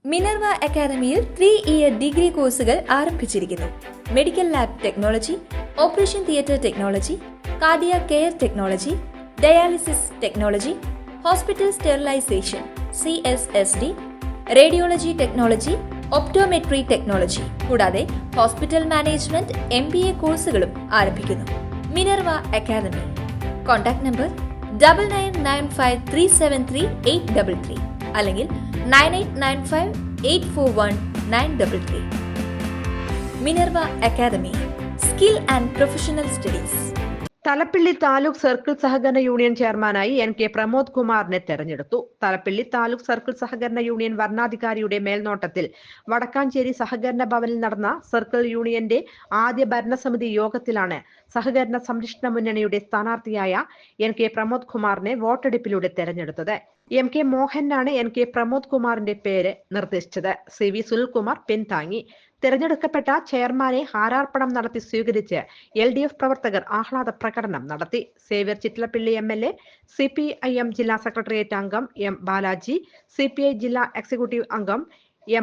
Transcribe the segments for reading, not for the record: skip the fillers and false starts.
Minerva അക്കാദമിയിൽ 3-ഇയർ degree കോഴ്സുകൾ ആരംഭിച്ചിരിക്കുന്നു. Medical lab technology, operation theatre technology, cardiac care technology, dialysis technology, hospital sterilisation (CSSD), radiology technology, optometry technology കൂടാതെ hospital management MBA കോഴ്സുകളും ആരംഭിക്കുന്നു. Minerva academy. Contact number 9995373833 അല്ലെങ്കിൽ 9895841933. Minerva academy, skill and professional studies. Thalappilly taluk circle സഹകരണ union ചെയർമാനായി NK Pramod കുമാറിനെ തെരഞ്ഞെടുത്തു. Thalappilly taluk circle സഹകരണ union വരണാധികാരിയുടെ മേൽനോട്ടത്തിൽ വടക്കാഞ്ചേരി സഹകരണ ഭവനിൽ നടന്ന സർക്കിൾ യൂണിയന്റെ ആദ്യ ഭരണസമിതി യോഗത്തിലാണ് സഹകരണ സംരക്ഷണ മുന്നണിയുടെ സ്ഥാനാർത്ഥിയായ NK പ്രമോദ് കുമാറിനെ വോട്ടെടുപ്പിലൂടെ തെരഞ്ഞെടുത്തത്. MK മോഹനാണ് NK പ്രമോദ് കുമാറിന്റെ പേര് നിർദ്ദേശിച്ചത്. CV സുനിൽകുമാർ പിന്താങ്ങി. തെരഞ്ഞെടുക്കപ്പെട്ട ചെയർമാനെ ഹാരാർപ്പണം നടത്തി സ്വീകരിച്ച് LDF പ്രവർത്തകർ ആഹ്ലാദ പ്രകടനം നടത്തി. സേവ്യർ ചിറ്റലപ്പിള്ളി MLA, CPIM ജില്ലാ സെക്രട്ടേറിയറ്റ് അംഗം M ബാലാജി, CPI ജില്ലാ എക്സിക്യൂട്ടീവ് അംഗം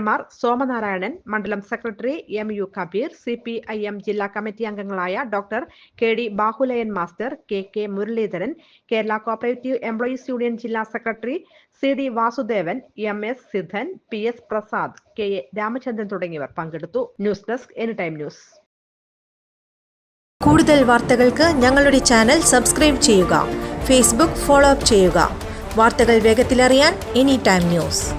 MR സോമനാരായണൻ, മണ്ഡലം സെക്രട്ടറി MU കബീർ, CPIM ജില്ലാ കമ്മിറ്റി അംഗങ്ങളായ doctor KD Bahuleyan master, KK Muraleedharan, Kerala cooperative employees union ജില്ലാ secretary CD Vasudevan, MS Siddhan, PS Prasad, KA Ramachandran തുടങ്ങിയവർ പങ്കെടുത്തു. News desk anytime news. കൂടുതൽ വാർത്തകൾക്ക് ഞങ്ങളുടെ ചാനൽ സബ്സ്ക്രൈബ് ചെയ്യുക. ഫേസ്ബുക്ക് ഫോളോ അപ്പ് ചെയ്യുക. വാർത്തകൾ വേഗത്തിലറിയാൻ എനിടൈം ന്യൂസ്.